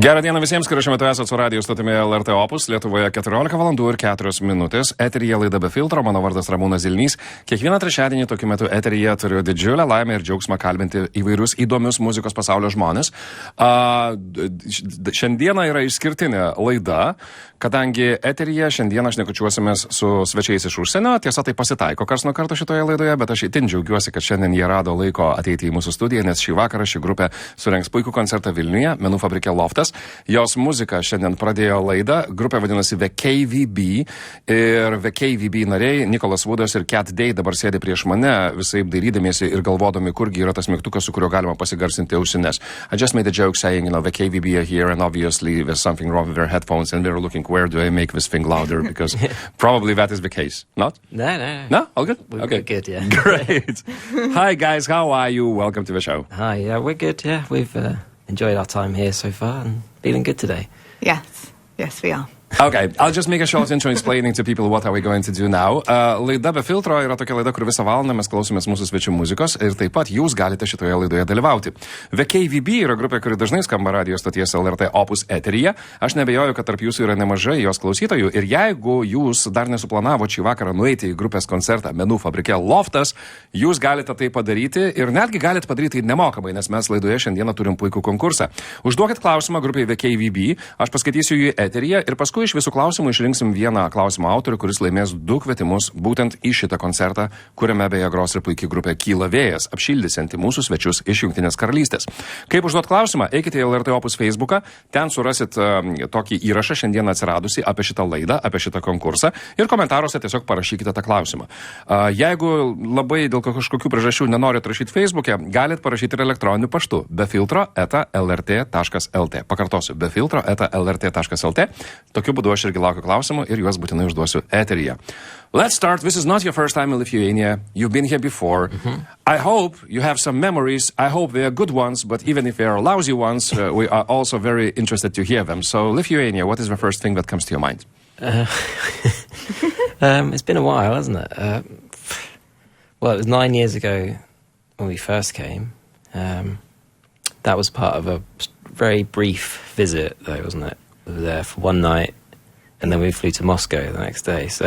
Gerą dieną visiems, kurie šiuo metu esate su radio stotimi LRT OPUS, Lietuvoje 14 valandų ir 4 minutės. Eteryje laida be filtro, mano vardas Ramūnas Zilnys. Kiekvieną trečiadienį tokiu metu eteryje turiu didžiulę laimę ir džiaugsmą kalbinti įvairius įdomius muzikos pasaulio žmonės. Šiandieną yra išskirtinė laida, kadangi eteryje šiandieną šnekučiuosimės su svečiais iš užsienio. Tiesa, tai pasitaiko kars nuo karto šitoje laidoje, bet aš itin džiaugiuosi, kad šiandien jie rado laiko ateiti į mūsų studiją, nes šį vakarą ši grupė surengs puikų koncertą Vilniuje, menų fabrike Loftas. Jos muzika šiandien pradėjo laidą, grupė vadinasi The KVB ir The KVB nariai Nikolas Woodas ir Cat Day dabar sėdi prieš mane, visaip dairydamiesi ir galvodami, kurgi yra tas mygtukas, su kuriuo galima pasigarsinti ausines. I just made a joke saying, the KVB are here and obviously there's something wrong with their headphones and they're looking, where do I make this thing louder? Because probably that is the case. Not? No. No? All good? We're good, yeah. Great. Hi guys, how are you? Welcome to the show. Hi, yeah, we're good, yeah. We've enjoyed our time here so far and feeling good today. Yes, we are. Okay, I'll just make a short intro explaining to people what are we going to do now. Laida be filtro yra tokia laida, kur visą valandą mes klausomės mūsų svečių muzikos ir taip pat jūs galite šitoje laidoje dalyvauti. The KVB yra grupė, kuri dažnai skamba radio stoties LRT OPUS eteryje. Aš nebejoju, kad tarp jūsų yra nemažai jos klausytojų ir jeigu jūs dar nesuplanavo šį vakarą nueiti į grupės koncertą menų fabrike Loftas, jūs galite tai padaryti ir netgi galite padaryti nemokamai, nes mes laidoje šiandieną turim puikų konkursą. Užduokit klausimą grupiai The KVB, aš paskaitysiu jį eteryje ir paskui iš visų klausimų išrinksim vieną klausimą autorių, kuris laimės 2 kvietimus būtent į šitą koncertą, kuriame beje gros ir puikiai grupė Kyla vėjas, apšildysianti mūsų svečius iš Jungtinės karalystės. Kaip užduot klausimą, eikite į LRT OPUS Facebooką, ten surasit tokį įrašą šiandien atsiradusi apie šitą laidą, apie šitą konkursą ir komentaruose tiesiog parašykite tą klausimą. Jeigu labai dėl kažkokių priežasčių nenorit rašyti Facebook'e, galit parašyti ir elektroniniu paštu befiltro@lrt.lt. Pakartosiu, befiltro@lrt.lt. Tokiu būdu aš irgi laukiu klausimų ir juos būtinai užduosiu eteryje. Let's start. This is not your first time in Lithuania. You've been here before. I hope you have some memories. I hope they are good ones, but even if they are lousy ones, we are also very interested to hear them. So, Lithuania, what is the first thing that comes to your mind? It's been a while, hasn't it? Well, it was 9 years ago when we first came. That was part of a very brief visit, though, wasn't it? We were there for one night, and then we flew to Moscow the next day. So,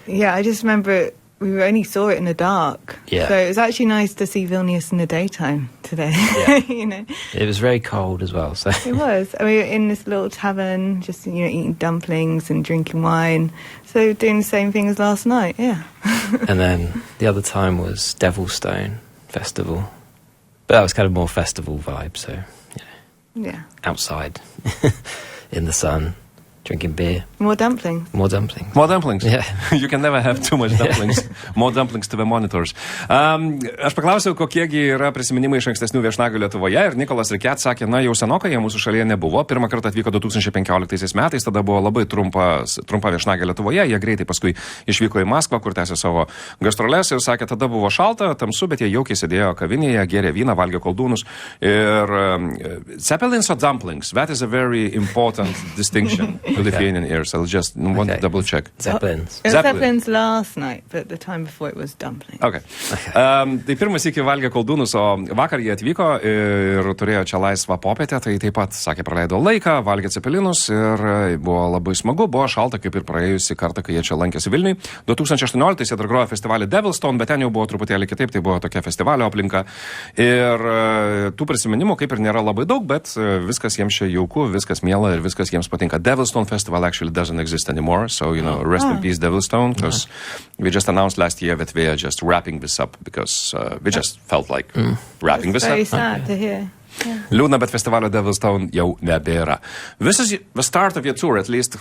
Yeah, I just remember we only saw it in the dark. Yeah. So it was actually nice to see Vilnius in the daytime today. Yeah. You know, it was very cold as well. So it was. I mean, we were in this little tavern, just eating dumplings and drinking wine. So doing the same thing as last night. Yeah. And then the other time was Devilstone Festival, but that was kind of more festival vibe. So Yeah. outside in the sun, drinking beer. More dumplings. More dumplings. More dumplings. Yeah. You can never have too much dumplings. More dumplings to the monitors. Aš paklausiau, kokiegi yra prisiminimai iš ankstesnių viešnagių Lietuvoje ir Nikolas ir Cat sakė, na jau senokai jie mūsų šalyje nebuvo. Pirmą kartą atvyko 2015 metais, tada buvo labai trumpa viešnagė Lietuvoje. Jie greitai paskui išvyko į Maskvą, kur tęsė savo gastroles ir sakė, tada buvo šalta, tamsu, bet jie jaukiai sėdėjo kavinėje, gėrė vyną, valgė koldūnus. Ir Zeppelins or dumplings? That is a very important distinction. To Lithuanian ears. I'll just want to double check. Zeppelins. It was Zeppelins last night, but the time before it was dumplings. Okay. Tai pirmas iki valgė koldūnus, o vakar jie atvyko ir turėjo čia laisvą popietę, tai taip pat, sakė, praleido laiką, valgė cepelinus ir buvo labai smagu, buvo šalta, kaip ir praėjusi kartą, kai jie čia lankėsi Vilniui. 2018 jie dar grojo festivalį Devilstone, bet ten jau buvo truputėlį kitaip, tai buvo tokia festivalio aplinka. Ir tų prisiminimų kaip ir nėra labai daug, bet viskas jiems čia jauku, viskas miela ir viskas jiems patinka. Devilstone Festival actually doesn't exist anymore, so, rest in peace Devilstone, because we just announced last year that we are just wrapping this up, because we just felt like wrapping this up. Very sad to hear. Yeah. Liūdna, bet festivalio Devilstone jau nebėra. This is the start of your tour, at least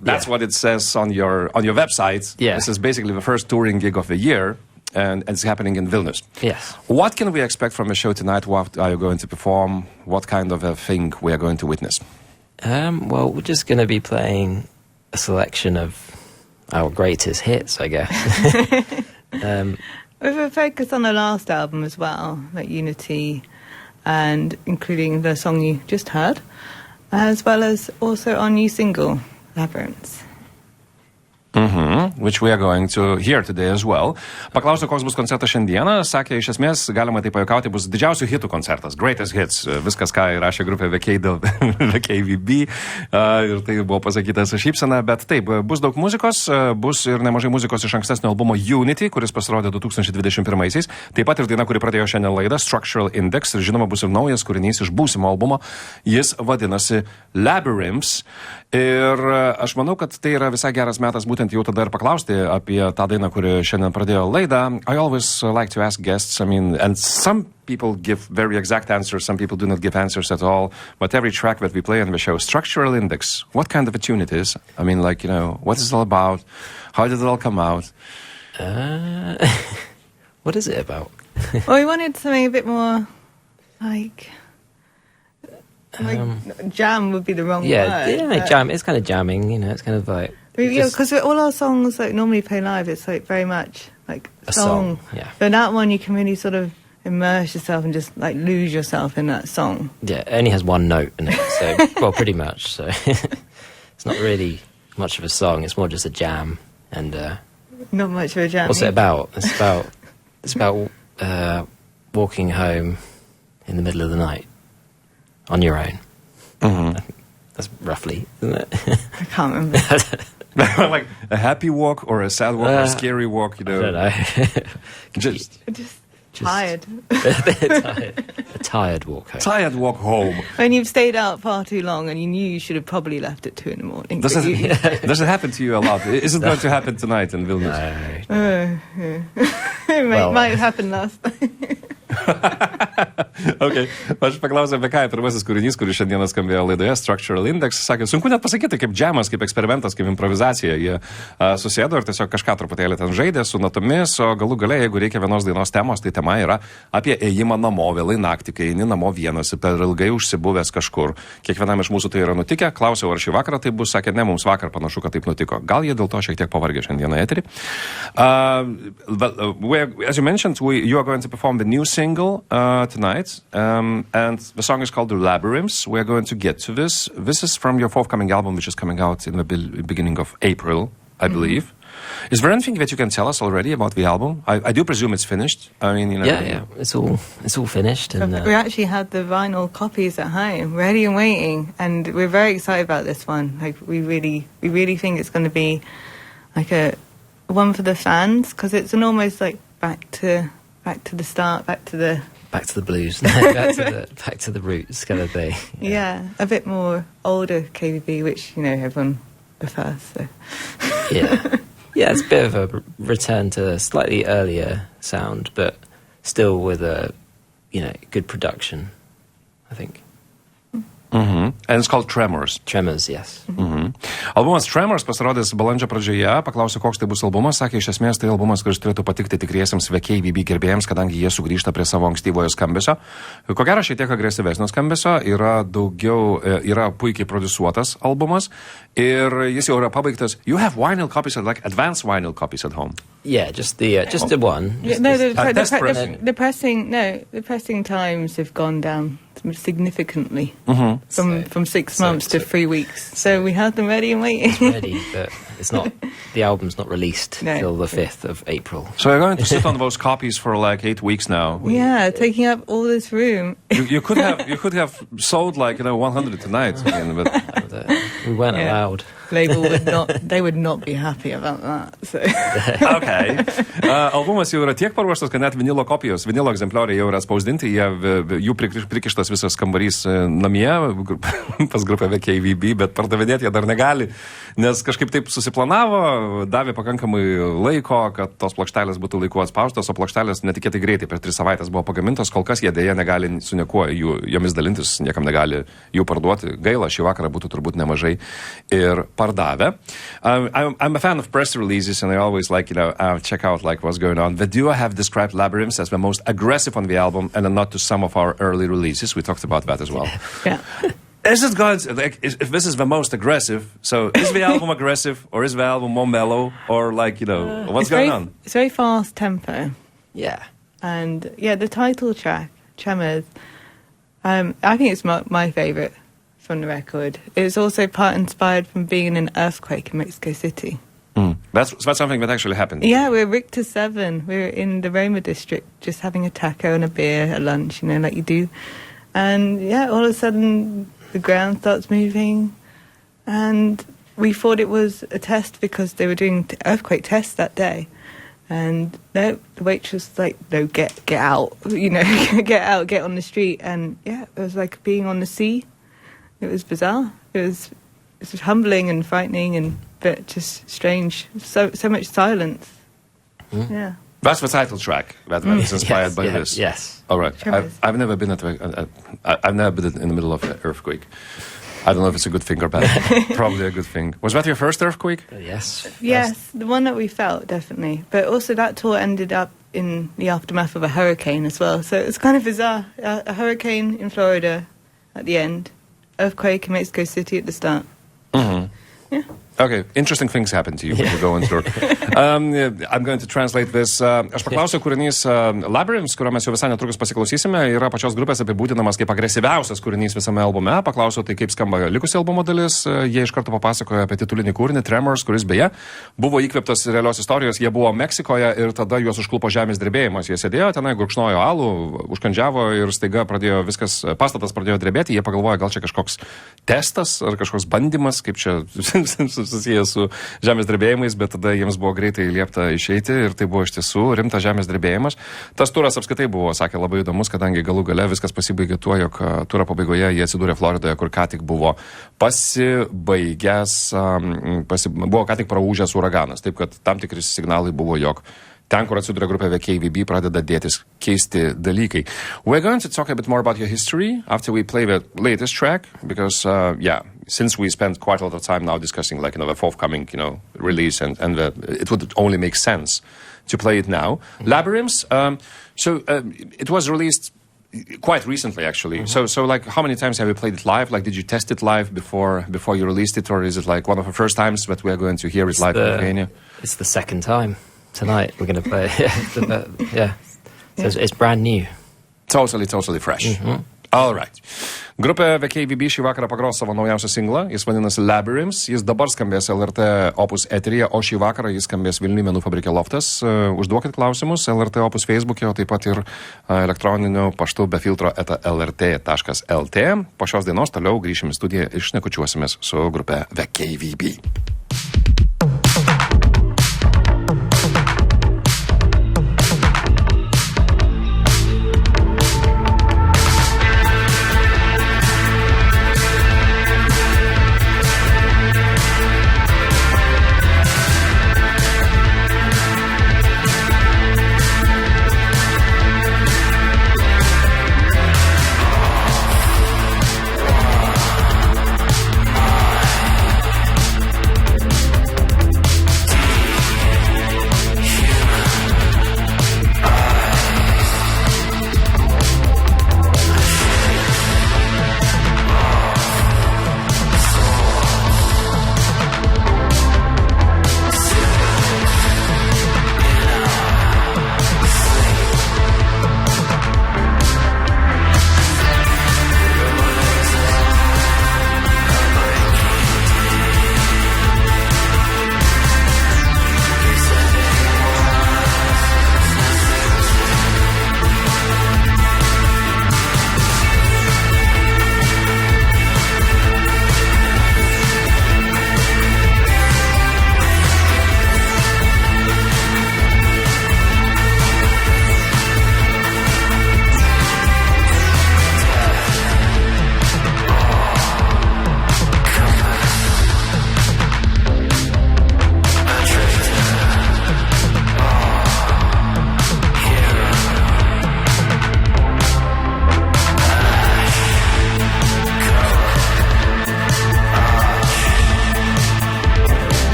that's what it says on your website. Yeah. This is basically the first touring gig of the year, and it's happening in Vilnius. Yes. What can we expect from the show tonight? What are you going to perform? What kind of a thing we are going to witness? Well, we're just going to be playing a selection of our greatest hits, I guess. With a focus on the last album as well, like Unity, and including the song you just heard, as well as also our new single, Labyrinths. Which we are going to hear today as well. Paklausiau, koks bus koncertas šiandieną. Sakė, iš esmės, galima tai pajuokauti, bus didžiausių hitų koncertas. Greatest hits. Viskas, ką įrašė grupė KVB. Ir tai buvo pasakyta su šypsena. Bet taip, bus daug muzikos. Bus ir nemažai muzikos iš ankstesnio albumo Unity, kuris pasirodė 2021-aisiais. Taip pat ir daina, kuri pradėjo šiandien laidą, Structural Index. Ir žinoma, bus ir naujas kūrinys iš būsimo albumo. Jis vadinasi Labyrinths. Ir aš manau, kad tai yra visai geras metas būtent jau tada ir paklausti apie tą dainą, kuri šiandien pradėjo laidą. I always like to ask guests, and some people give very exact answers, some people do not give answers at all, but every track that we play on the show, Structural Index, what kind of a tune it is? I mean, like, what is it all about? How did it all come out? What is it about? Well, we wanted something a bit more like jam would be the wrong word. Yeah, jam. It's kind of jamming, it's kind of like... Because all our songs like normally play live, it's like very much like a song. Yeah. But that one, you can really sort of immerse yourself and just like lose yourself in that song. Yeah, it only has one note in it, so well, pretty much. So it's not really much of a song. It's more just a jam, and not much of a jam. What's it about? It's about walking home in the middle of the night on your own. That's roughly, isn't it? I can't remember. Like a happy walk or a sad walk or a scary walk, I don't know. Just tired. A tired walk home. Tired walk home. When you've stayed out far too long and you knew you should have probably left at 2 a.m. Does it happen to you a lot? Is it going to happen tonight in Vilnius? No. It might have happened last time. Okay. Aš paklausiau, apie ką pirmasis kūrinys, kuris šiandieną skambėjo laidoje, Structural Index. Sakė, sunku net pasakyti, kaip džemas, kaip eksperimentas, kaip improvizacija. Jie susėdo ir tiesiog kažką truputėlį ten žaidė su natomis, o galų gale, jeigu reikia vienos dainos temos, tai tema yra apie ėjimą namo vėlai naktį, kai eini namo vienas ir per ilgai užsibuvęs kažkur. Kiekvienam iš mūsų tai yra nutikę. Klausiau, ar šį vakarą tai bus. Sakė, ne, mums vakar panašu, kad taip nutiko. Gal jie dėl to šiek tiek pavargė šiandieną eterį. As you mentioned, you are going to perform the new single tonight, and the song is called The Labyrinths. We are going to get to this. This is from your forthcoming album, which is coming out in the beginning of April, I believe. Is there anything that you can tell us already about the album? I do presume it's finished. I mean, Yeah, it's all finished. And we actually had the vinyl copies at home, ready and waiting, and we're very excited about this one. Like, we really think it's going to be like a one for the fans, because it's an almost like back to the start, back to the blues, back to the roots kind of thing. Yeah, a bit more older KVB, which everyone prefers. So. Yeah, it's a bit of a return to a slightly earlier sound, but still with a good production, I think. And it's called Tremors. Tremors, yes. Albumas Tremors pasirodys balandžio pradžioje. Paklausiu, koks tai bus albumas. Sakė, iš esmės tai albumas, kuris turėtų patikti tikriesiems KVB gerbėjams, kadangi jie sugrįžta prie savo ankstyvojo skambesio. Ko gero, šiek tiek agresyvesnio skambesio. Yra puikiai produsuotas albumas. Ir jis jau yra pabaigtas. You have vinyl copies, like advanced vinyl copies at home. Yeah, just the one. The pressing times have gone down significantly from 6 months to 3 weeks. So we had them ready and waiting. It's ready, but it's not. The album's not released till the 5th of April. So you're going to sit on those copies for like 8 weeks now. Yeah, taking up all this room. You could have sold like 100 tonight. But we weren't allowed. Label would not be happy about that. So. Okay. Albumas jau yra tiek paruoštas, kad net vinilo egzemplioriai jau yra spausdinti, jų prikištas visas kambarys namie pas grupę KVB, bet pardavinėti jie dar negali, nes kažkaip taip susiplanavo, davė pakankamai laiko, kad tos plokštelės būtų laiku atspaustos, o plokštelės netikėtai greitai per 3 savaitės buvo pagamintos, kol kas jie dėja negali su niekuo jomis dalintis, niekam negali jų parduoti. Gaila, šį vakarą būtų turbūt nemažai ir pardavę. I'm a fan of press releases, and I always like, check out like what's going on. The duo have described Labyrinths as the most aggressive on the album, and a nod to some of our early releases. We talked about that as well. Yeah. Is it going to, if this is the most aggressive, so is the album aggressive, or is the album more mellow, or what's going on? It's very fast tempo. Yeah. And the title track, Tremors, I think it's my favourite from the record. It's also part inspired from being in an earthquake in Mexico City. That's something that actually happened. Yeah, we're Richter 7. We're in the Roma district, just having a taco and a beer at lunch, like you do. And yeah, all of a sudden the ground starts moving, and we thought it was a test because they were doing earthquake tests that day. And no, the waitress was like, no, get out, get out, get on the street. And yeah, it was like being on the sea. It was bizarre. It was humbling and frightening, but just strange. So much silence. Yeah. That's the title track that is inspired by this. Yes. All right. I've never been I've never been in the middle of an earthquake. I don't know if it's a good thing or bad. Probably a good thing. Was that your first earthquake? Yes. Yes, the one that we felt, definitely. But also that tour ended up in the aftermath of a hurricane as well. So it's kind of bizarre. A hurricane in Florida at the end, earthquake in Mexico City at the start. Mm-hmm. Yeah. Okay, interesting things happen to you when you go on tour. I'm going to translate this. Aš paklausiu, kūrinys Labyrinths, kurio mes jau visai netrukus pasiklausysime, yra pačios grupės apibūdinamas kaip agresyviausias kūrinys visame albume. Paklausiu, tai kaip skamba likusi albumo dalis. Jie iš karto papasakojo apie titulinį kūrinį Tremors, kuris beje buvo įkvėptas realios istorijos. Jie buvo Meksikoje ir tada juos užklupo žemės drebėjimas. Jie sėdėjo tenai, gurkšnojo alų, užkandžiavo ir staiga pastatas pradėjo drebėti. Jie pagalvojo, gal čia kažkoks testas ar kažkoks bandymas, kaip čia susijęs su žemės drebėjimais, bet tada jiems buvo greitai liepta išeiti ir tai buvo iš tiesų rimtas žemės drebėjimas. Tas turas apskritai buvo, sakė, labai įdomus, kadangi galų gale viskas pasibaigė tuo, jog turo pabaigoje jie atsidūrė Floridoje, kur ką tik buvo buvo ką tik praūžęs uraganas. Taip, kad tam tikri signalai buvo, jog ten, kur atsiduria grupė KVB, pradeda dėtis keisti dalykai. We're going to talk a bit more about your history after we play the latest track, because, since we spent quite a lot of time now discussing, the forthcoming, release, and it would only make sense to play it now. Mm-hmm. Labyrinths, it was released quite recently, actually. Mm-hmm. So, how many times have you played it live? Did you test it live before you released it, or is it one of the first times that we are going to hear it live in Lithuania? It's the second time. Tonight we're going to play. So it's brand new. Totally fresh. Mm-hmm. All right. Grupė KVB šį vakarą pagros savo naujausią singlą. Jis vadinasi Labyrinths. Jis dabar skambės LRT OPUS eteryje, o šį vakarą jis skambės Vilniuje menų fabrike Loftas. Užduokit klausimus LRT OPUS Facebook'e, o taip pat ir elektroniniu paštu be filtro @lrt.lt. Po šios dienos toliau grįšim į studiją ir šnekučiuosimės su grupė KVB.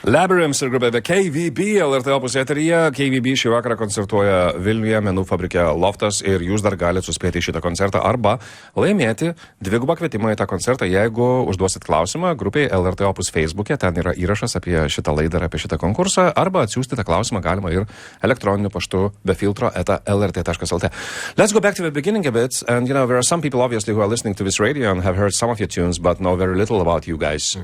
Labyrinths ir grupė KVB, LRT OPUS eteryje. KVB šį vakarą koncertuoja Vilniuje, menų fabrike Loftas ir jūs dar galite suspėti šitą koncertą arba laimėti dvigubą kvietimą į tą koncertą, jeigu užduosit klausimą grupiai LRT OPUS Facebook'e, ten yra įrašas apie šitą laidą ir apie šitą konkursą, arba atsiųsti tą klausimą galima ir elektroniniu paštu be filtro @lrt.lt. Let's go back to the beginning a bit, and there are some people obviously who are listening to this radio and have heard some of your tunes but know very little about you guys.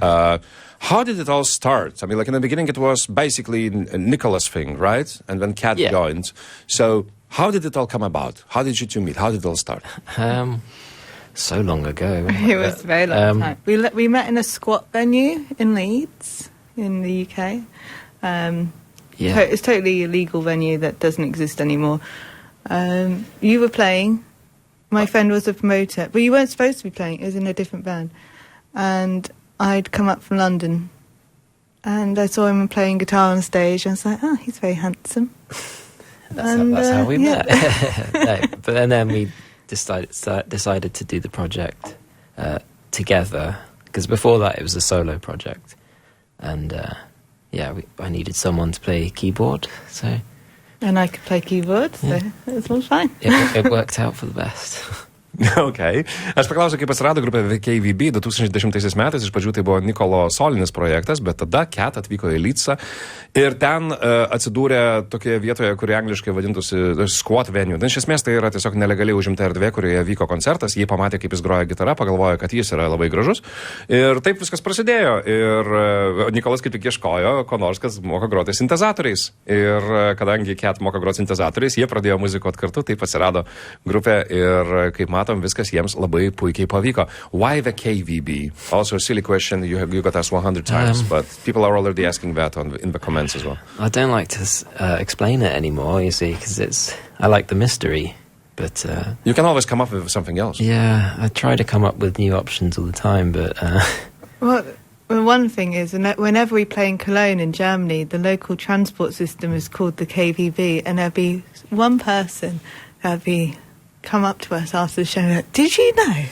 How did it all start? I mean, like in the beginning, it was basically a Nicholas thing, right? And then Kat joined. So, how did it all come about? How did you two meet? How did it all start? So long ago. It was a very long time. We met in a squat venue in Leeds, in the UK. It's totally illegal venue that doesn't exist anymore. You were playing. My friend was a promoter, but you weren't supposed to be playing. It was in a different band, and I'd come up from London and I saw him playing guitar on stage. I was like, oh, he's very handsome. That's how we met. No, but then we decided to do the project together, because before that it was a solo project. And I needed someone to play keyboard. And I could play keyboard, so it was all fine. It worked out for the best. Okay. Aš paklausiu, kaip atsirado grupė KVB 2010 metais. Iš pradžių tai buvo Nikolo solinis projektas, bet tada Kat atvyko į Leedsą ir ten atsidūrė tokioje vietoje, kuri angliškai vadintųsi squat venue. Iš esmės tai yra tiesiog nelegaliai užimta erdvė, kurioje vyko koncertas. Jie pamatė, kaip jis groja gitarą, pagalvojo, kad jis yra labai gražus. Ir taip viskas prasidėjo. Ir Nikolas kaip tik ieškojo ko nors, kas moka groti sintezatoriais. Ir kadangi Kat moka groti sintezatoriais, jie pradėjo muzikuoti kartu, taip atsirado grupė ir kaip matom, viskas jiems labai puikiai pavyko. Why the KVB? Also a silly question you got asked 100 times, but people are already asking that in the comments as well. I don't like to explain it anymore, you see, because I like the mystery, but... you can always come up with something else. Yeah, I try to come up with new options all the time, but... Well, one thing is, whenever we play in Cologne in Germany, the local transport system is called the KVB, and there'll be one person that'll be... come up to us after the show, like, did you know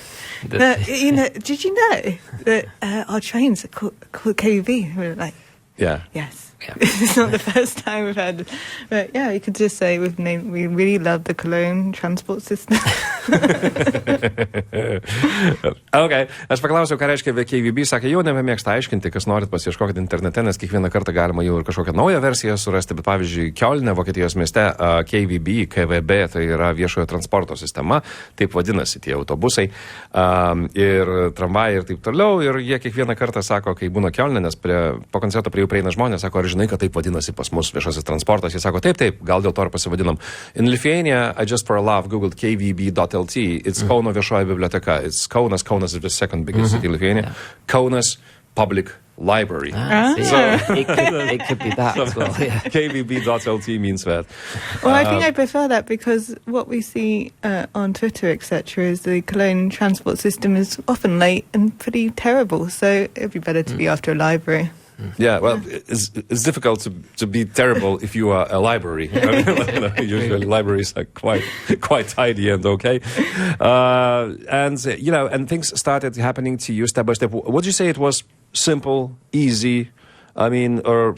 that our trains are called KVB? We were like, yes. Yeah. It's not the first time we've had, but you could just say we really love the Cologne transport system. Okay. Aš paklausiau, ką reiškia KVB, sakė, jau nebemėgsta aiškinti, kas norit pasiieškokit internete, nes kiekvieną kartą galima jau ir kažkokią naują versiją surasti, bet pavyzdžiui, Kiolne, Vokietijos mieste, KVB, tai yra viešojo transporto sistema, taip vadinasi tie autobusai ir tramvajai ir taip toliau, ir jie kiekvieną kartą sako, kai būna Kiolne, nes po koncerto prie jų prieina žmonės, sako, ar žinai, kad taip vadinasi pas mus viešasis transportas, jie sako, taip, gal dėl to ir pasivadinam. In Lithuania, I just for a laugh googled kvb.lt, it's Kauno viešoji biblioteka, it's Kaunas is the second biggest city in Lithuania, Kaunas Public Library. So it could be that as well. Yeah. kvb.lt means that. Well, I think I prefer that, because what we see on Twitter, etc., is the Cologne transport system is often late and pretty terrible, so it'd be better to be after a library. Yeah, well, it's difficult to be terrible if you are a library. I mean, usually libraries are quite tidy and okay. And things started happening to you step by step. Would you say it was simple, easy? I mean, or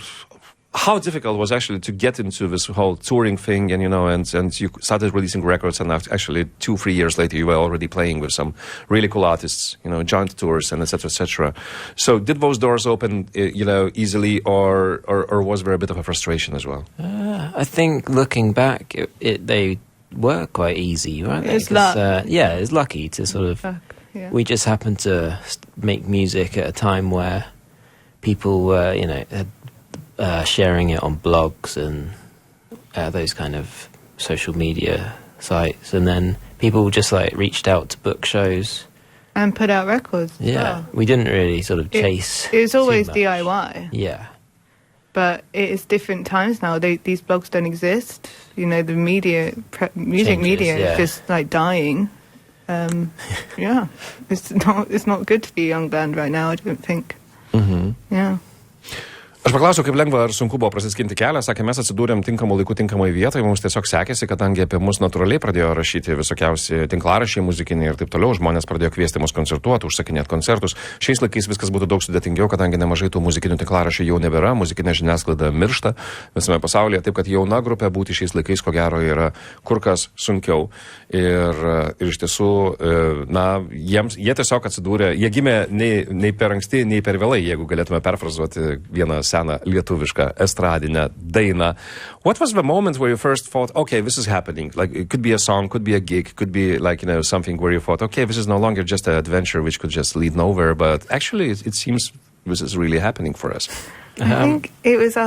how difficult was actually to get into this whole touring thing, and and you started releasing records, and actually 2-3 years later you were already playing with some really cool artists, joint tours and etc. So did those doors open easily, or was there a bit of a frustration as well? I think looking back, they were quite easy, right? It's luck. It's lucky to sort of... Yeah. We just happened to make music at a time where people were, sharing it on blogs and those kind of social media sites, and then people just reached out to book shows and put out records. Yeah, we didn't really sort of chase. It was always DIY. Yeah, but it is different times now. These blogs don't exist. The music media is just dying. It's not good to be a young band right now, I don't think. Mm-hmm. Yeah. Aš paklausiau, kaip lengva ar sunku buvo prasiskinti kelią. Sakė, mes atsidūrėm tinkamų laikų, tinkamai vietoje. Mums tiesiog sekėsi, kadangi apie mus natūraliai pradėjo rašyti visokiausi tinklaraščiai muzikiniai ir taip toliau. Žmonės pradėjo kviesti mus koncertuoti, užsakinėti koncertus. Šiais laikais viskas būtų daug sudėtingiau, kadangi nemažai tų muzikinių tinklaraščių jau nebėra. Muzikinė žiniasklaida miršta visame pasaulyje. Taip, kad jauna grupė būti šiais laikais, ko gero, yra kur kas sunkiau. Ir iš tiesų, jie tiesiog atsidūrė, jie gimė nei per anksti, nei per vėlai, jeigu galėtume perfrazuoti vieną seną lietuvišką estradinę dainą. What was the moment where you first thought, okay, this is happening? Like, it could be a song, could be a gig, could be like, something where you thought, okay, this is no longer just an adventure which could just lead nowhere, but actually it seems this is really happening for us. I think it was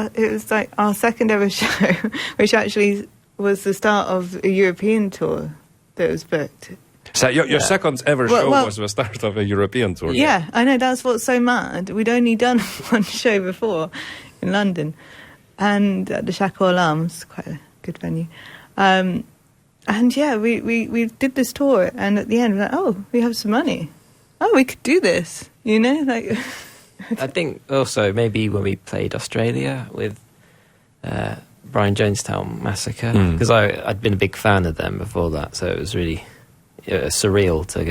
like our second ever show, which actually was the start of a European tour that was booked. So your second ever show was the start of a European tour. Yeah, I know, that's what's so mad. We'd only done one show before in London, and at the Chateau Alarms, quite a good venue. And yeah, we did this tour, and at the end, we're like, oh, we have some money. Oh, we could do this, like... I think also maybe when we played Australia with Brian Jonestown Massacre, because I'd been a big fan of them before that, so it was really surreal to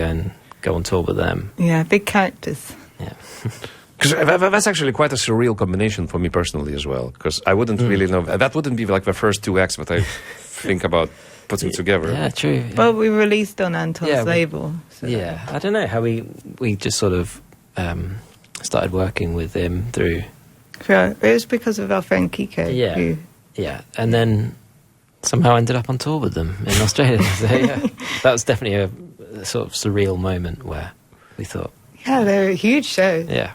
go on tour with them. Yeah, big characters. Yeah. Because that's actually quite a surreal combination for me personally as well, because I wouldn't really know, that wouldn't be like the first two acts that I think about putting together. Yeah, true. Yeah. Well, we released on Anton's label. So. Yeah, I don't know how we just sort of started working with him through... It was because of our friend Kiko. Yeah, yeah, and then somehow ended up on tour with them in Australia. So yeah, that was definitely a sort of surreal moment where we thought... Yeah, they're a huge show. Yeah.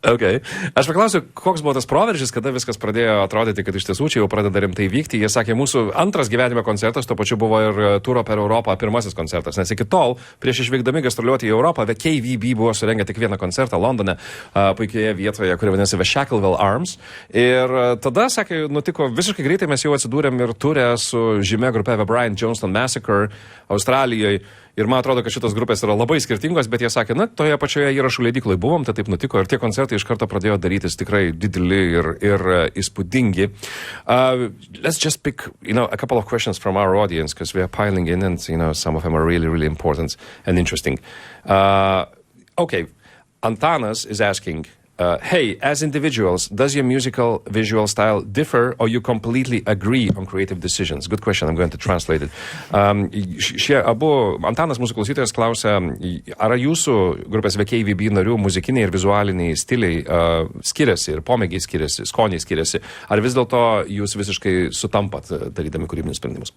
Okay. Aš paklausiu, koks buvo tas proveržis, kada viskas pradėjo atrodyti, kad iš tiesų čia jau pradeda rimtai vykti. Jie sakė, mūsų antras gyvenime koncertas, tuo pačiu buvo ir turo per Europą pirmasis koncertas, nes iki tol, prieš išvykdami gastroliuoti į Europą, the KVB buvo surengę tik vieną koncertą Londone, puikioje vietoje, kuri vadinasi The Shacklevel Arms. Ir tada, sakė, nutiko visiškai greitai, mes jau atsidūrėm ir turė su žymia grupė The Brian Jonestown Massacre Australijoje. Ir man atrodo, kad šitos grupės yra labai skirtingos, bet jie sakė, toje pačioje įrašų leidykloje buvom, tai taip nutiko ir tie koncertai iš karto pradėjo darytis tikrai dideli ir įspūdingi. Let's just pick, a couple of questions from our audience, because we are piling in and, some of them are really, really important and interesting. Okay, Antanas is asking, hey, as individuals, does your musical visual style differ or you completely agree on creative decisions? Good question, I'm going to translate it. Šie abu, Antanas mūsų klausytojas klausia, ar jūsų grupės The KVB narių muzikiniai ir vizualiniai stiliai skiriasi ir pomėgiai skiriasi, skoniai skiriasi, ar vis dėlto jūs visiškai sutampat darydami kūrybinius sprendimus?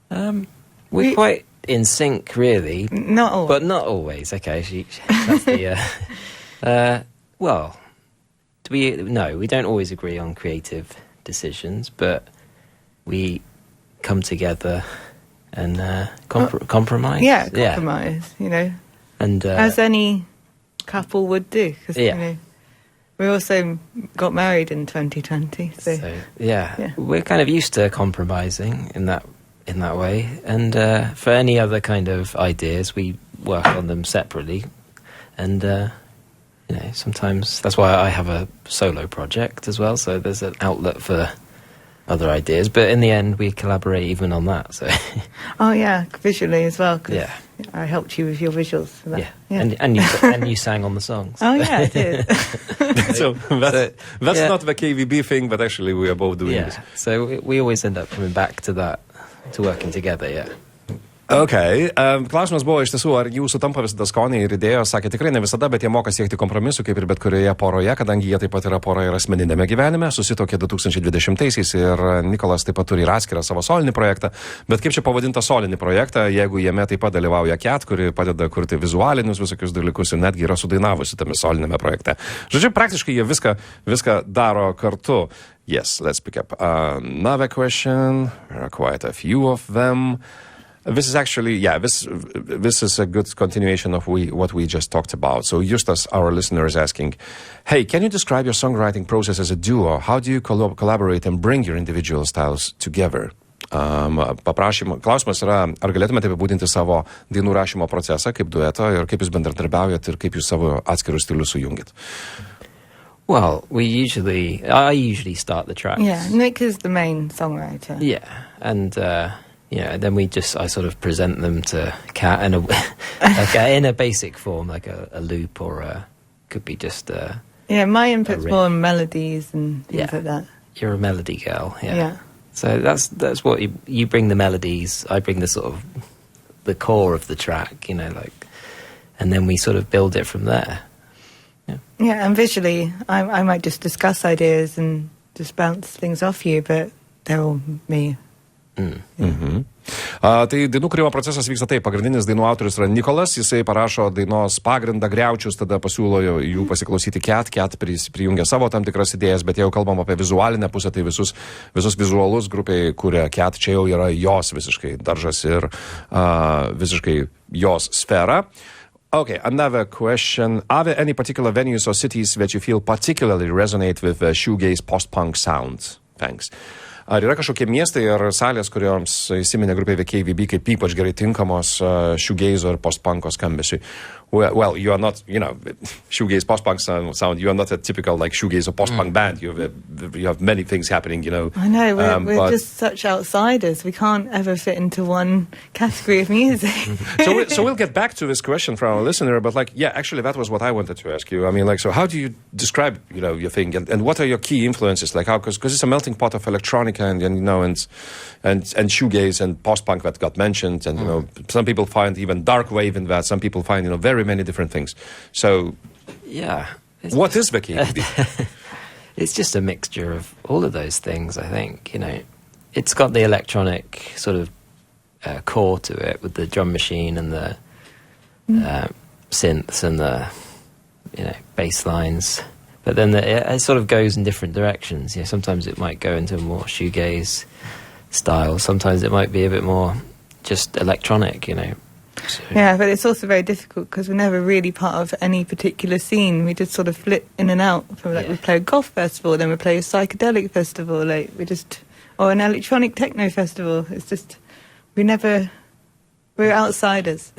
We're quite in sync, really. Not always. But not always, okay. That's the... well, we don't always agree on creative decisions, but we come together and compromise. Yeah, compromise, And as any couple would do, because we also got married in 2020. So we're kind of used to compromising in that way, and for any other kind of ideas, we work on them separately, and. Sometimes that's why I have a solo project as well, so there's an outlet for other ideas, but in the end we collaborate even on that. So oh yeah, visually as well, because I helped you with your visuals for that. And you sang on the songs. Oh yeah, I did. So that's not the KVB thing, but actually we are both doing this. So we always end up coming back to that, to working together. Okay. Klausimas buvo iš tiesų, ar jūsų tampa visada skoniai ir idėjos, sakė tikrai ne visada, bet jie moka siekti kompromisų, kaip ir bet kurioje poroje, kadangi jie taip pat yra pora ir asmeninėme gyvenime, susitokė 2020-aisiais ir Nikolas taip pat turi ir atskirą savo solinį projektą, bet kaip čia pavadinta solinį projektą, jeigu jame taip pat dalyvauja Ket, kuri padeda kurti vizualinius visokius dalykus ir netgi yra sudainavusi tame solinėme projekte. Žodžiu, praktiškai jie viską daro kartu. Yes, let's pick up another question. There are quite a few of them. This is actually, this is a good continuation of what we just talked about. So Justas, our listener, is asking, hey, can you describe your songwriting process as a duo? How do you collaborate and bring your individual styles together? Klausimas yra, ar galėtumėte apibūdinti savo dainų rašymo procesą kaip dueto ir kaip jūs bendradarbiaujat ir kaip jūs savo atskirus stilius sujungit? Well, I usually start the tracks. Yeah, Nick is the main songwriter. Yeah, and then I sort of present them to Kat in in a basic form, like a loop, or could be just my input's more on melodies and things like that. You're a melody girl. Yeah. So that's what you bring, the melodies. I bring the sort of the core of the track, and then we sort of build it from there. Yeah, and visually, I might just discuss ideas and just bounce things off you, but they're all me. Tai dainų kūrimo procesas vyksta taip. Pagrindinis dainų autorius yra Nikolas, jisai parašo dainos pagrindą, griaučius, tada pasiūlo jų pasiklausyti Kat prijungia savo tam tikras idėjas, bet jeigu kalbam apie vizualinę pusę, tai visus vizualus grupiai kuria Kat, čia jau yra jos visiškai daržas ir visiškai jos sfera. Okay, another question. Are there any particular venues or cities that you feel particularly resonate with shoegaze post-punk sounds? Thanks. Ar yra kažkokie miestai ar salės, kurioms įsiminė grupė The KVB kaip ypač gerai tinkamos shoegaze ir post-punko skambesiui? Well, you are not, shoegaze post-punk sound, you are not a typical shoegaze or post-punk band. You have many things happening, I know, we're just such outsiders. We can't ever fit into one category of music. So we'll get back to this question from our listener, but actually that was what I wanted to ask you. I mean, so how do you describe, your thing, and what are your key influences? Because it's a melting pot of electronica and shoegaze and post-punk that got mentioned, and some people find even dark wave in that, some people find very many different things. So what is the KVB? It's just a mixture of all of those things, I think. It's got the electronic sort of core to it, with the drum machine and the synths and the bass lines. But then it sort of goes in different directions. Sometimes it might go into a more shoegaze style. Sometimes it might be a bit more just electronic, So. Yeah, but it's also very difficult because we're never really part of any particular scene. We just sort of flip in and out. From we play a goth festival, then we play a psychedelic festival, or an electronic techno festival. It's just we're outsiders.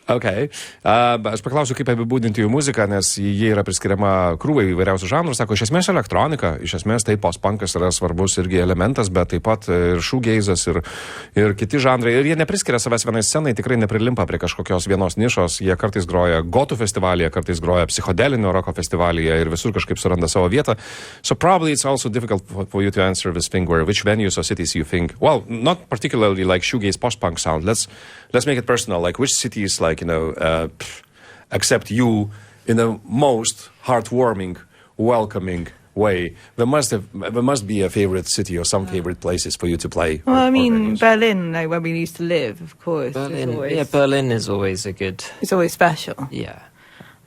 Okay. Aš paklausiu, kaip apibūdinti jų muziką, nes jie yra priskiriama krūvai įvairiausių žanrų. Sako, iš esmės elektronika, iš esmės tai post-punkas yra svarbus irgi elementas, bet taip pat ir shoegazas ir kiti žanrai. Ir jie nepriskiria savęs vienai scenai, tikrai neprilimpa prie kažkokios vienos nišos. Jie kartais groja gotų festivalyje, kartais groja psichodelinio roko festivalyje ir visur kažkaip suranda savo vietą. So probably it's also difficult for you to answer this thing where which venues or cities you think, well, not particularly like shoegaze post-punk sound. Let's make it personal. Which cities accept you in the most heartwarming, welcoming way? There must be a favorite city or some favorite places for you to play. Well, I mean, Berlin, where we used to live, of course. Berlin is always it's always special. Yeah.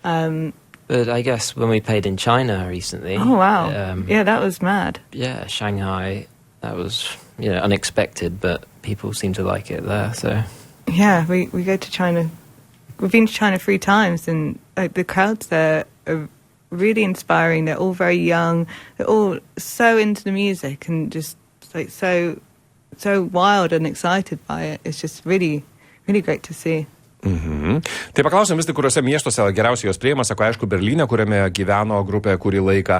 But I guess when we played in China recently. Oh, wow. That was mad. Yeah, Shanghai, that was, unexpected, but people seem to like it there, so. Yeah, we go to China. We've been to China 3 times, and the crowds there are really inspiring. They're all very young. They're all so into the music and just so wild and excited by it. It's just really, really great to see. Tai paklausim vis tik, kuriuose miestuose geriausiai jos priima. Sako, aišku, Berlyne, kuriame gyveno grupė kurį laiką.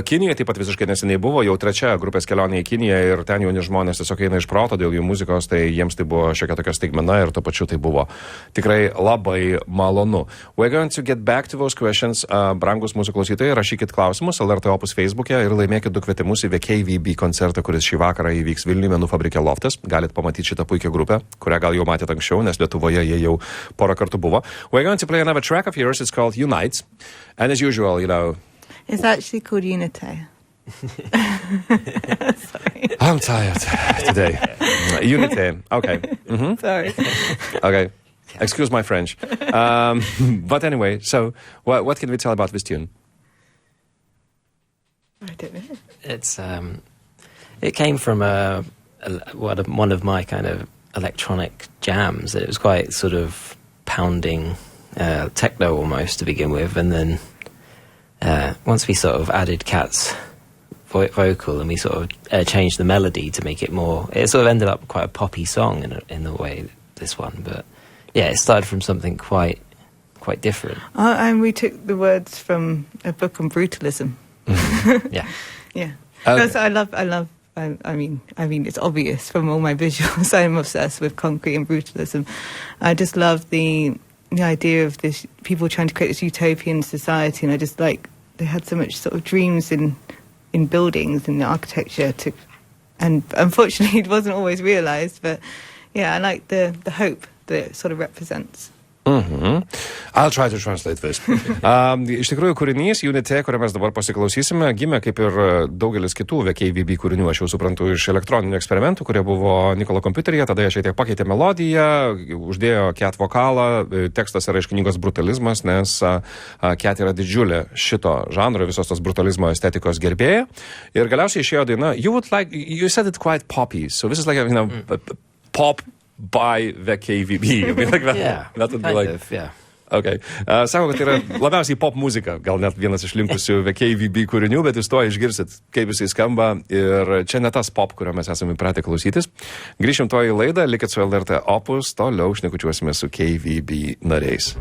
Kinijoje taip pat visiškai neseniai buvo, jau 3 grupės kelionė į Kiniją, ir ten jauni žmonės tiesiog eina iš proto dėl jų muzikos, tai jiems tai buvo šiokia tokia staigmena ir tuo pačiu tai buvo tikrai labai malonu. We're going to get back to those questions. Brangus mūsų klausytojai, rašykit klausimus LRT OPUS Facebook'e ir laimėkit 2 kvietimus į The KVB koncertą, kuris šį vakarą įvyks Vilniuje menų fabrike Loftas. Galit pamatyti šitą puikią grupę, kurią gal jau matėt anksčiau, nes Lietuvoje jie jau porą kartų buvo. We're going to play another track of yours. It's called Unite. And as usual, It's actually called Unite. Sorry. I'm tired today. Unite. Okay. Sorry. Okay. Excuse my French. But anyway, so what can we tell about this tune? I don't know. It's it came from one of my kind of electronic jams. It was quite sort of pounding techno almost to begin with, and then once we sort of added Kat's vocal and we sort of changed the melody to make it more, it sort of ended up quite a poppy song in a way, this one. But yeah, it started from something quite quite different. And we took the words from a book on brutalism. Yeah. Yeah. Because I mean, it's obvious from all my visuals. I'm obsessed with concrete and brutalism. I just love the idea of this people trying to create this utopian society, and I just like they had so much sort of dreams in buildings and the architecture and unfortunately it wasn't always realized, but yeah, I like the hope that it sort of represents. I'll try to translate this. Iš tikrųjų, kūrinys Unity, kurią mes dabar pasiklausysime, gimė kaip ir daugelis kitų KVB kūrinių, aš jau suprantu, iš elektroninių eksperimentų, kurie buvo Nikolo kompiuteryje, tada jie šiek tiek pakeitė melodiją, uždėjo Cat vokalą, tekstas yra iš knygos Brutalizmas, nes Cat yra didžiulė šito žanro, visos tos brutalizmo estetikos gerbėja, ir galiausiai išėjo daina, you said it quite poppy, so this is like a pop by the KVB. Like that, Yeah, that would be kind like... of, yeah. Okay. Sako, kad tai yra labiausiai pop muzika, gal net vienas iš linkusių KVB kūrinių, bet jūs to išgirsit, kaip jisai skamba, ir čia ne tas pop, kurio mes esame įpratę klausytis. Grįšim to į laidą, likit su LRT Opus, toliau šnekučiuosime su KVB nariais.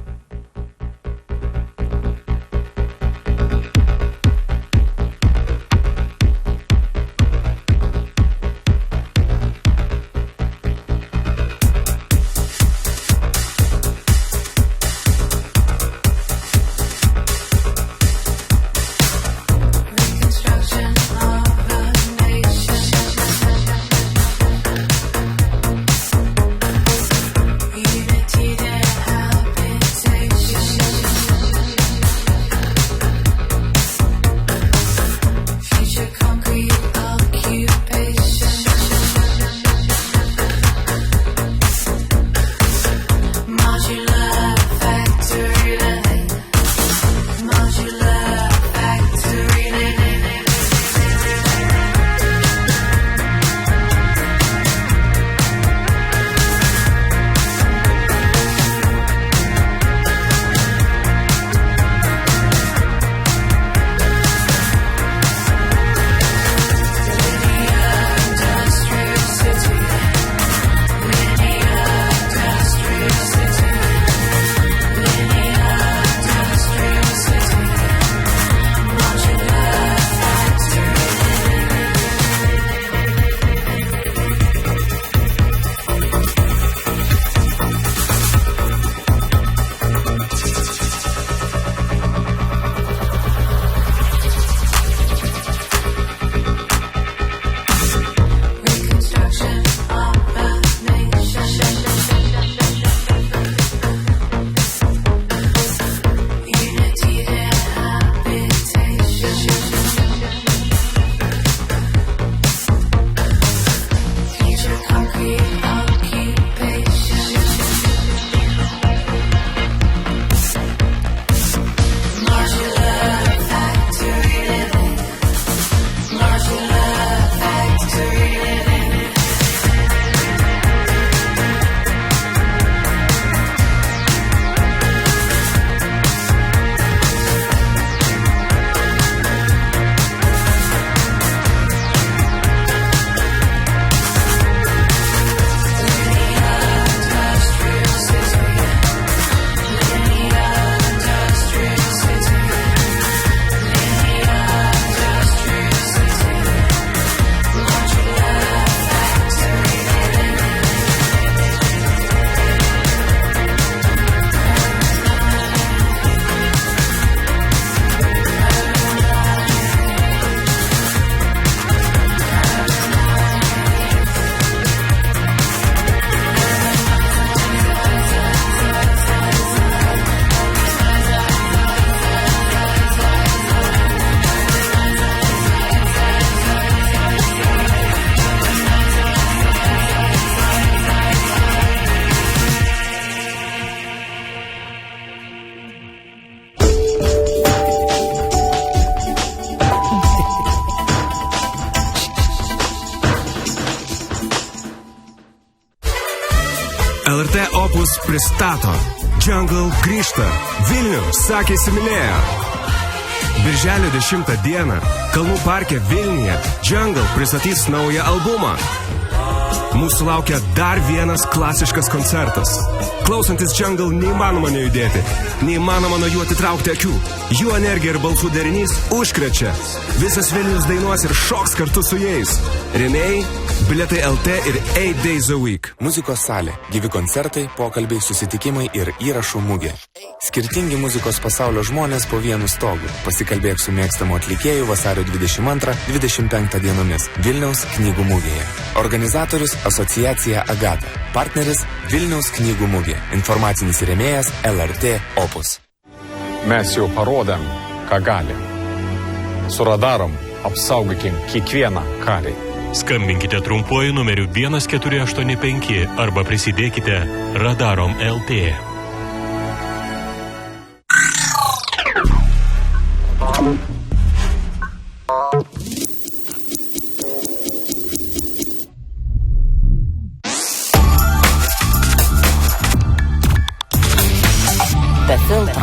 LRT OPUS pristato Jungle grįžta. Vilnių sakė įsimylėjo. Birželio 10 dieną Kalnų parke Vilniuje Jungle pristatys naują albumą. mūsų laukia dar vienas klasiškas koncertas. Klausantis Jungle neįmanoma nejudėti, neįmanoma nuo jų atitraukti akių. Jų energija ir balsų derinys užkrečia. Visas Vilnius dainuos ir šoks kartu su jais. Rėmėjai, bilietai LT ir 8 Days a Week. Muzikos salė, gyvi koncertai, pokalbiai, susitikimai ir įrašų mugė. Skirtingi muzikos pasaulio žmonės po vienu stogu. Pasikalbėk su mėgstamu atlikėju vasario 22-25 dienomis Vilniaus knygų mugėje. Organizatorius Asociacija Agata. Partneris Vilniaus knygų mugė. Informacinis rėmėjas LRT OPUS. Mes jau parodėm, ką galim. Su radarom apsaugokim kiekvieną karį. Skambinkite trumpuoju numeriu 1485 arba prisidėkite Radarom LT. Be filtro.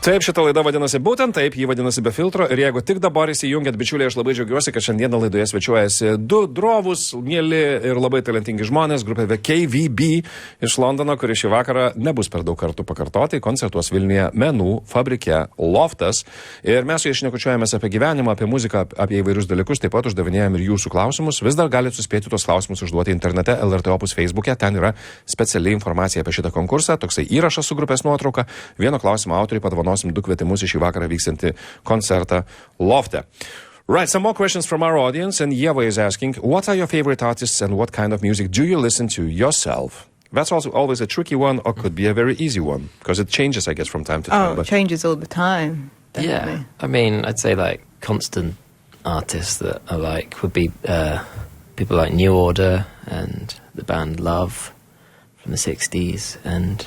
Taip, šitą laidą vadinasi būtent taip, jį vadinasi Be filtro. Ir jeigu tik dabar įsijungiat, bičiuliai, aš labai džiaugiuosi, kad šiandieną laidoje svečiuojasi du drovūs, mieli ir labai talentingi žmonės, grupė KVB iš Londono, kuri šį vakarą nebus per daug kartų pakartoti, koncertuos Vilniuje menų fabrike Loftas. Ir mes su jais šnekučiuojamės apie gyvenimą, apie muziką, apie įvairius dalykus, taip pat uždavinėjom ir jūsų klausimus. Vis dar galite suspėti tuos klausimus užduoti internete, LRT OPUS Facebook'e, ten yra speciali informacija apie šitą konkursą, toksai įrašas su grupės nuotrauka. Vieno klausimo autoriai padovanosim 2 kvietimus į šį vakarą vykstantį koncertą Lofte. Right, some more questions from our audience, and Yeva is asking, what are your favorite artists and what kind of music do you listen to yourself? That's also always a tricky one, or could be a very easy one, because it changes, I guess, from time to time. Oh, it changes all the time. Definitely. Yeah, I mean, I'd say like constant artists that I like would be people like New Order and the band Love from the 60s, and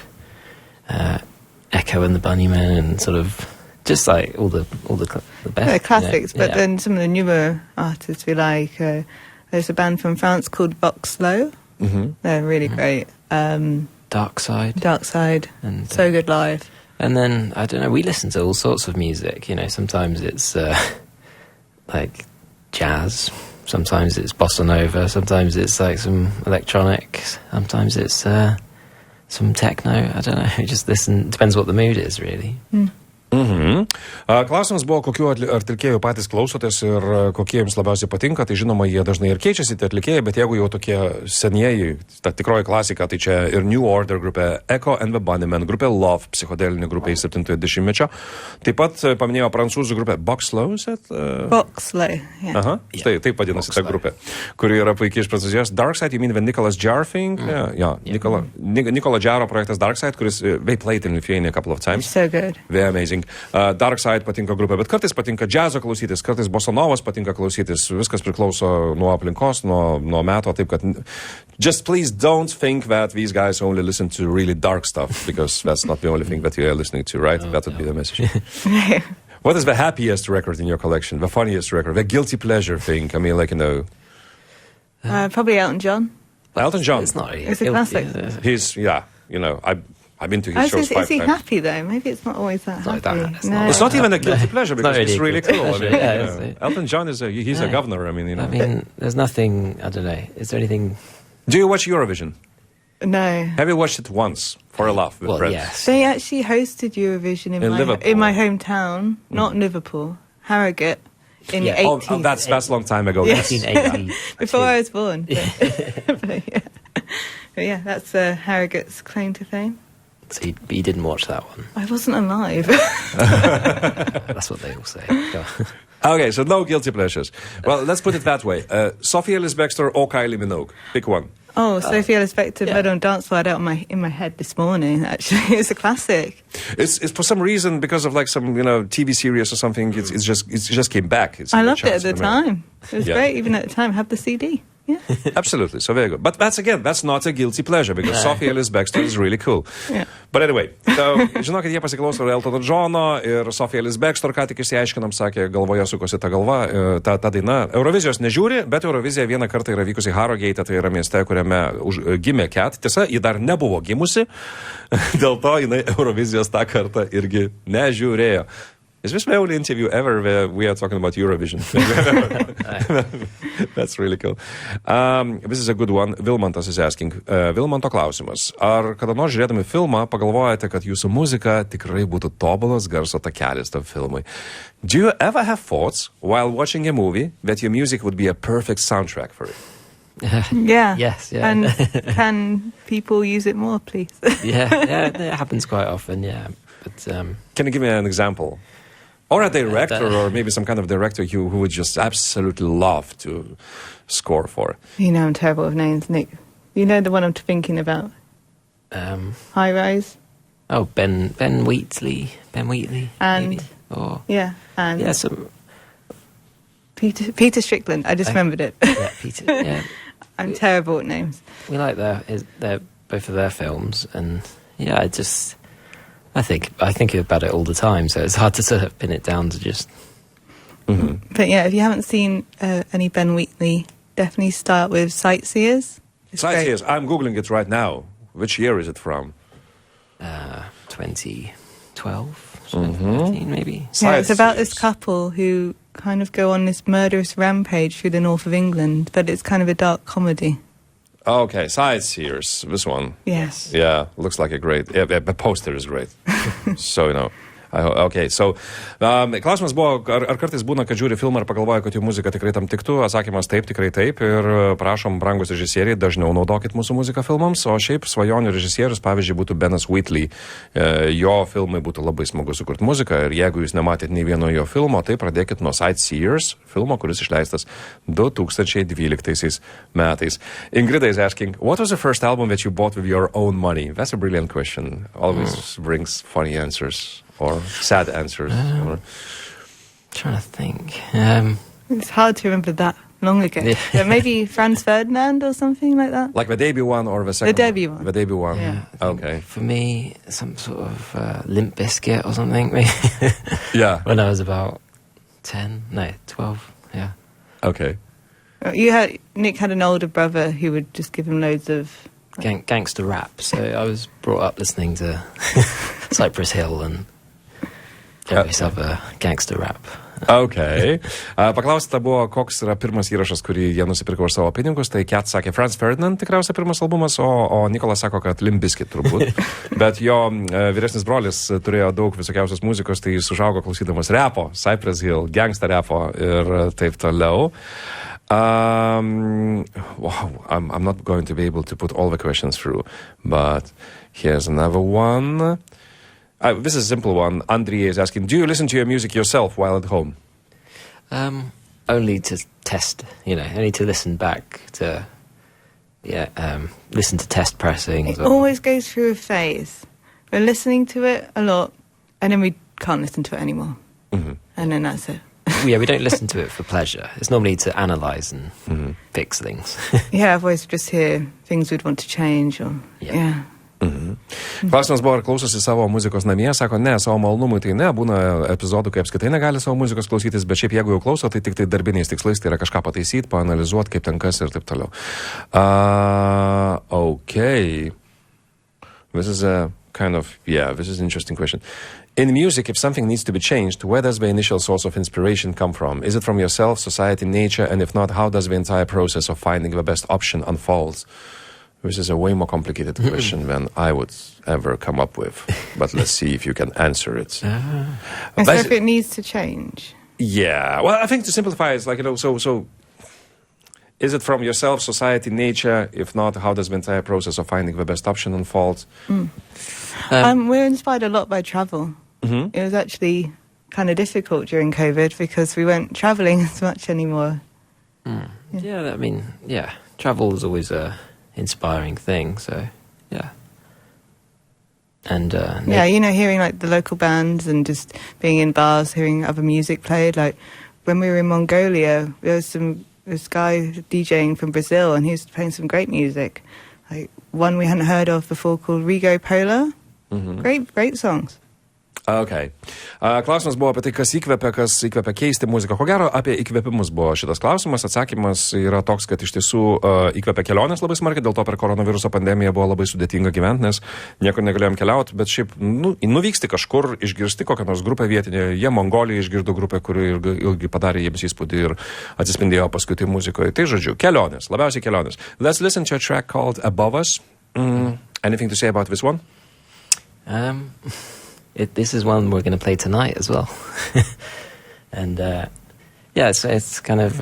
Echo and the Bunnymen, and sort of just like all the best. They're classics, you know? but then some of the newer artists we like. There's a band from France called Boxlow. Mm-hmm. They're really great. Dark Side. And so good live. And then, I don't know, we listen to all sorts of music, you know, sometimes it's like jazz, sometimes it's bossa nova, sometimes it's like some electronic, sometimes it's some techno, I don't know, just listen, depends what the mood is, really. Klausimas buvo, kokių atlikėjų patys klausotės ir kokie jums labiausiai patinka. Tai žinoma, jie dažnai ir keičiasi, tie atlikėjai, bet jeigu jau tokie senieji, ta tikroji klasika, tai čia ir New Order grupė, Echo and the Bunnymen, grupė Love, psichodelinė grupė iš 70-mečio. Taip pat paminėjo prancūzų grupė Boxlow. Boxlow, yeah. Aha, taip vadinasi ta grupė, kuri yra puikiai iš Prancūzijos. Dark Side, you mean the Nicolas Jarre thing? Yeah. Nicolas Jarre projektas Dark Side, kuris they played in Lithuania a couple of times. So good. Very amazing. Dark Side patinka grupė, bet kartais patinka džiazo klausytis, kartais bosanovas patinka klausytis, viskas priklauso nuo aplinkos, nuo meto, taip kad just please don't think that these guys only listen to really dark stuff, because that's not the only thing that you are listening to, right? That would be the message. What is the happiest record in your collection, the funniest record, the guilty pleasure thing? I mean, like, you know... Probably Elton John. Elton John. It's not really... It's a classic. He's, yeah, you know, I've been to his shows 5 times. Is he happy though? Maybe it's not always that happy. It's not even a guilty pleasure, because it's really cool. I mean, Yeah, Elton John is he's a governor. I mean, you know. I mean, there's nothing, I don't know, is there anything... Do you watch Eurovision? No. Have you watched it once for a laugh with friends? Yes. They actually hosted Eurovision in my hometown, not Liverpool, Harrogate, in the 80s. Oh, that's a long time ago. Yes. 1980. Before I was born. But yeah, that's Harrogate's claim to fame. So you didn't watch that one? I wasn't alive. That's what they all say. Okay, so no guilty pleasures. Well, let's put it that way. Sophie Ellis-Bextor or Kylie Minogue? Pick one. Oh, Sophie Ellis-Bextor, Murder on Dance Floor. I had it in my head this morning, actually. It's a classic. It's for some reason, because of like some, TV series or something, it just came back. I loved it at the time. It was great, even at the time. Have the CD. Yeah. Absolutely, so very good. But that's not a guilty pleasure, because Sophie Ellis-Bextor is really cool. Yeah. But anyway, žinokit, jie pasiklauso ir Eltono Johno, ir Sophie Ellis-Bextor, ką tik išsiaiškinam, sakė, galvoje sukosi ta daina. Eurovizijos nežiūri, bet Eurovizija vieną kartą yra vykusi Harrogate, tai yra mieste, kuriame gimė Cat. Tiesa, ji dar nebuvo gimusi, dėl to jinai Eurovizijos tą kartą irgi nežiūrėjo. Is this the only interview ever where we are talking about Eurovision? That's really cool. This is a good one. Vilmantas is asking. Vilmanto klausimas. Ar kada nors žiūrėdami filmą pagalvojate, kad jūsų muzika tikrai būtų tobulas garso takelis tam filmui? Do you ever have thoughts while watching a movie that your music would be a perfect soundtrack for it? Yeah. Yes, yeah. And can people use it more, please? yeah, it happens quite often, yeah. But Can you give me an example? Or a director, or maybe some kind of director who would just absolutely love to score for. You know I'm terrible with names, Nick. You know the one I'm thinking about? High Rise? Oh, Ben Wheatley. And maybe? Or yeah, and yeah, some Peter Strickland. I just remembered it. yeah, Peter. Yeah, I'm terrible with names. we like their both of their films, and yeah, I think about it all the time, so it's hard to sort of pin it down to just. Mm-hmm. But yeah, if you haven't seen any Ben Wheatley, definitely start with Sightseers. It's Sightseers. I'm Googling it right now. Which year is it from? 2012, 2013 maybe. Yeah, it's about this Sightseers. couple who kind of go on this murderous rampage through the north of England, but it's kind of a dark comedy. Okay, Sightseers. This one. Yes. Yeah, looks like a great. Yeah, the poster is great. So, you know. Okay, so klausimas buvo, ar kartais būna, kad žiūri filmą ir pagalvoja, kad jų muzika tikrai tam tiktų? Atsakymas taip, tikrai taip. Ir prašom, brangus režisieriai, dažniau naudokit mūsų muziką filmams. O šiaip svajonių režisierius, pavyzdžiui, būtų Benas Wheatley. Jo filmai būtų labai smagu sukurti muziką. Ir jeigu jūs nematėt nei vieno jo filmo, tai pradėkit nuo Sightseers filmo, kuris išleistas 2012 metais. Ingrida is asking, what was the first album that you bought with your own money? That's a brilliant question. Always brings funny answers. Or sad answers. Trying to think. It's hard to remember that long ago. Yeah. But maybe Franz Ferdinand or something like that. Like the debut one or the second debut one. The debut one. Yeah. Okay. For me, some sort of Limp Bizkit or something. Maybe. Yeah. When I was about 12. Yeah. Okay. Nick had an older brother who would just give him loads of Gangster rap. So I was brought up listening to Cypress Hill and various other gangster rap. Okay. Paklausta buvo, koks yra pirmas įrašas, kurį jie nusipirko už savo pinigus. Tai Cat sakė Franz Ferdinand, tikriausiai pirmas albumas, o Nikolas sako, kad Limp Bizkit turbūt. Bet jo vyresnis brolis turėjo daug visokiausios muzikos, tai jis užaugo klausydamas repo, Cypress Hill, gangster repo ir taip toliau. Wow, I'm not going to be able to put all the questions through, but here's another one. This is a simple one. Andrei is asking, do you listen to your music yourself while at home? Only to test, only to listen back to, listen to test pressings. It always goes through a phase. We're listening to it a lot, and then we can't listen to it anymore. Mm-hmm. And then that's it. Yeah, we don't listen to it for pleasure. It's normally to analyse and fix things. Yeah, I've always just hear things we'd want to change or, yeah. Klausimas buvo, ar klausosi savo muzikos namie, sako, ne, savo malonumui tai ne, būna epizodų, kai apskaitai negali savo muzikos klausytis, bet šiaip jeigu jau klauso, tai tik tai darbiniais tikslais, tai yra kažką pataisyti, paanalizuoti, kaip ten kas ir taip toliau. Okay. This is a kind of, this is an interesting question. In music, if something needs to be changed, where does the initial source of inspiration come from? Is it from yourself, society, nature, and if not, how does the entire process of finding the best option unfold? This is a way more complicated question than I would ever come up with. But let's see if you can answer it. So if it needs to change? Yeah. Well, I think to simplify, it's like, so is it from yourself, society, nature? If not, how does the entire process of finding the best option unfold? We're inspired a lot by travel. Mm-hmm. It was actually kind of difficult during COVID because we weren't travelling as much anymore. Yeah, travel is always a inspiring thing, so and hearing like the local bands and just being in bars, hearing other music played. Like when we were in Mongolia, there was this guy DJing from Brazil, and he was playing some great music, like one we hadn't heard of before called Rigo Polar. Mm-hmm. Great songs. Okay. Klausimas buvo apie tai, kas įkvepia keisti muziką. Ko gero, apie įkvėpimus buvo šitas klausimas. Atsakymas yra toks, kad iš tiesų įkvepia kelionės labai smarkiai, dėl to per koronaviruso pandemiją buvo labai sudėtinga gyventi, nes niekur negalėjom keliauti, bet šiaip nuvyksti kažkur, išgirsti kokią nors grupę vietinę. Jie Mongolijoje išgirdo grupę, kuri ilgai padarė jiems įspūdį ir atsispindėjo paskui tai muzikoje. Tai žodžiu, kelionės, labiausiai kelionės. Let's listen to a track called Above Us. Anything to say about this one? This is one we're going to play tonight as well. And yeah, it's kind of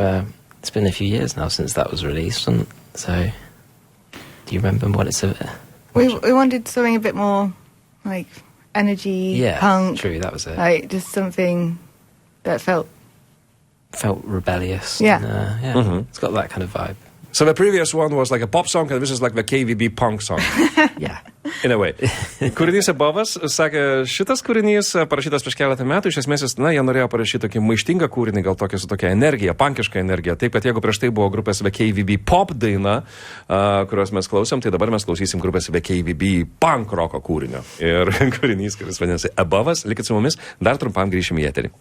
it's been a few years now since that was released, and so do you remember what it's about? We wanted something a bit more like energy, punk. True, that was it. Like just something that felt rebellious. Yeah. And, It's got that kind of vibe. So the previous one was like a pop song, and this is like the KVB punk song. Yeah. In a way. Kūrinys Above Us, sakė, šitas kūrinys parašytas prieš keletą metų, iš esmės jie norėjo parašyti tokį maištingą kūrinį, gal tokia su tokia energija, punkiška energija. Taip, kad jeigu prieš tai buvo grupės The KVB pop daina, kurios mes klausėm, tai dabar mes klausysim grupės The KVB punk roko kūrinio. Ir kūrinys, kuris vadinasi Above Us, likit su mumis, dar trumpam grįšim į eterį.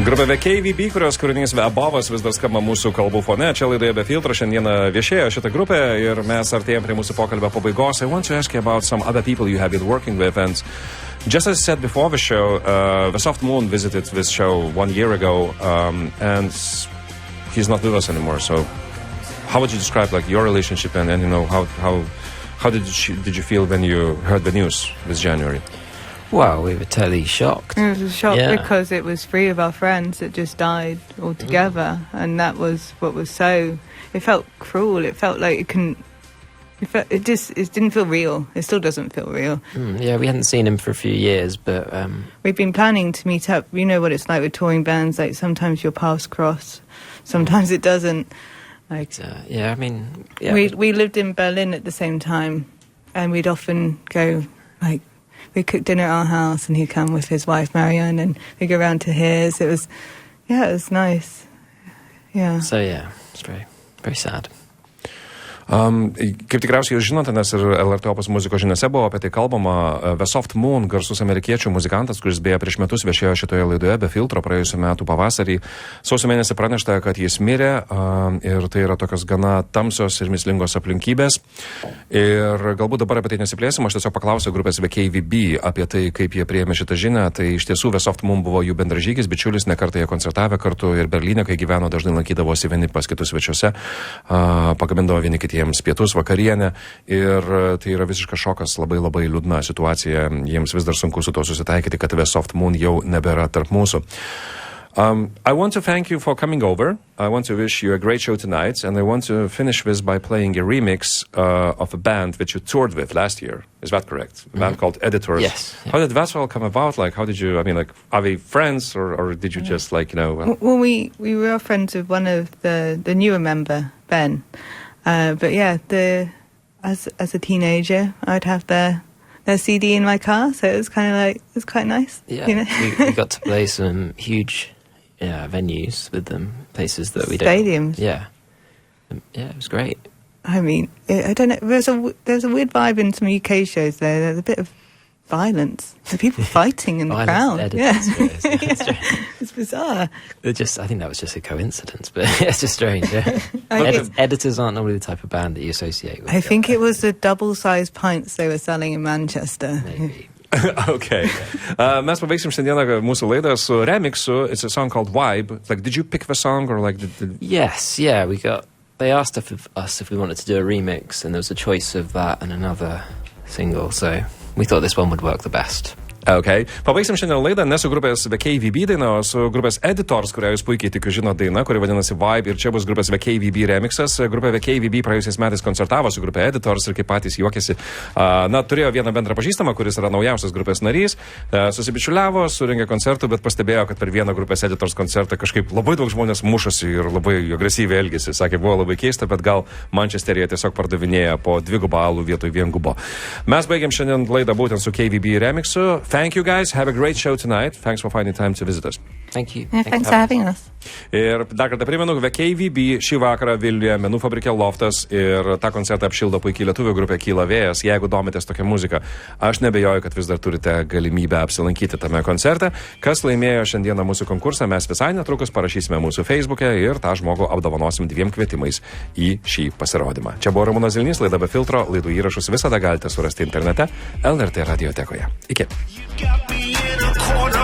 Grupė The KVB, kurios kūrinys Above Us vis dar skamba mūsų kalbų fone. Čia laidoje Be filtro šiandieną viešėjo šitą grupę ir mes artėjame prie mūsų pokalbio pabaigos. I want to ask you about some other people you have been working with. And just as I said before the show, the Soft Moon visited this show 1 year ago, and he's not with us anymore. So how would you describe like your relationship and you know how did you feel when you heard the news this January? Well, we were totally shocked. It was a shock because it was 3 of our friends that just died altogether, and that was what was so. It felt cruel. It felt like it didn't feel real. It still doesn't feel real. Yeah, we hadn't seen him for a few years, but we've been planning to meet up. You know what it's like with touring bands. Like sometimes your paths cross, sometimes it doesn't. Like yeah, I mean, yeah. We lived in Berlin at the same time and we'd often go, like, we'd cook dinner at our house, and he'd come with his wife, Marianne, and we'd go around to his. It was nice. Yeah. So, yeah, it's very, very sad. Kaip tikriausiai jūs žinote, nes ir LRT OPUS muzikos žiniose buvo apie tai kalbama, The Soft Moon, garsus amerikiečių muzikantas, kuris beje prieš metus viešėjo šitoje laidoje be filtro praėjusiu metų pavasarį. Sausio mėnesį pranešta, kad jis mirė ir tai yra tokios gana tamsios ir mislingos aplinkybės. Ir galbūt dabar apie tai nesiplėsim, aš tiesiog paklausiau grupės The KVB apie tai, kaip jie priėmė šitą žinią. Tai iš tiesų The Soft Moon buvo jų bendražygis, bičiulis, nekartą jie koncertavę kartu ir Berlyne, kai gyveno, dažnai lankydavosi vieni pas kitus svečiuose, pagamindavo vieni kitiems pietus, vakarienę ir tai yra visiškas šokas, labai labai liūdna situacija, jiems vis dar sunku su to susitaikyti, kad The Soft Moon jau nebėra tarp mūsų. I want to thank you for coming over. I want to wish you a great show tonight, and I want to finish this by playing a remix of a band that you toured with last year. Is that correct? A band called Editors. Yes. How did that all come about? Like, how did you, I mean, like, are they friends or did you just like, you know... Well, we were friends with one of the newer member, Ben. But yeah, as a teenager, I'd have their CD in my car, so it was kind of like, it was quite nice. Yeah, you know? we got to play some huge venues with them, places that we Stadiums. don't... Yeah. Yeah, it was great. I mean, I don't know, there's a weird vibe in some UK shows there. There's a bit of violence. There are people fighting in the crowd. Yeah. It's bizarre. I think that was just a coincidence, but it's just strange, yeah. Editors aren't normally the type of band that you associate with. I think it was the double-sized pints they were selling in Manchester. Maybe. Okay. Mes pabaigsim šiandieną mūsų laidą su remixu. It's a song called Vibe. Like, did you pick the song or like... Yes, yeah, they asked us if we wanted to do a remix, and there was a choice of that and another single, so we thought this one would work the best. Okay. Pabaigsim šiandien laidą ne su grupės The KVB daina, o su grupės Editors, kurią jūs puikiai tikiu žino daina, kuri vadinasi Vibe, ir čia bus grupės The KVB remixas. Grupė The KVB praėjusiais metais koncertavo su grupė Editors ir kaip patys juokėsi, turėjo vieną bendrą pažįstamą, kuris yra naujausias grupės narys, susibičiuliavo, surengė koncertų, bet pastebėjo, kad per vieną grupės Editors koncertą kažkaip labai daug žmonės mušosi ir labai agresyviai elgėsi. Sakė, buvo labai keista, bet gal Mančesteryje tiesiog pardavinėja po 2 alų vietoj 1 gubo. Mes baigiam šiandien laidą būtent su KVB remixu. Thank you guys. Have a great show tonight. Thanks for finding time to visit us. Thank you. Yeah, thanks for having us. Ir dar kartą primenu, The KVB šį vakarą Vilniuje, Menų fabrike Loftas, ir tą koncertą apšildo puikiai lietuvių grupė Kyla vėjas. Jeigu domitės tokią muziką, aš nebejoju, kad vis dar turite galimybę apsilankyti tame koncerte. Kas laimėjo šiandieną mūsų konkursą, mes visai netrukus parašysime mūsų Facebook'e ir tą žmogų apdovanosim 2 kvietimais į šį pasirodymą. Čia buvo Ramūnas Zilnys, laida be filtro, laidų įrašus visada galite surasti internete LRT radiotekoje. Iki.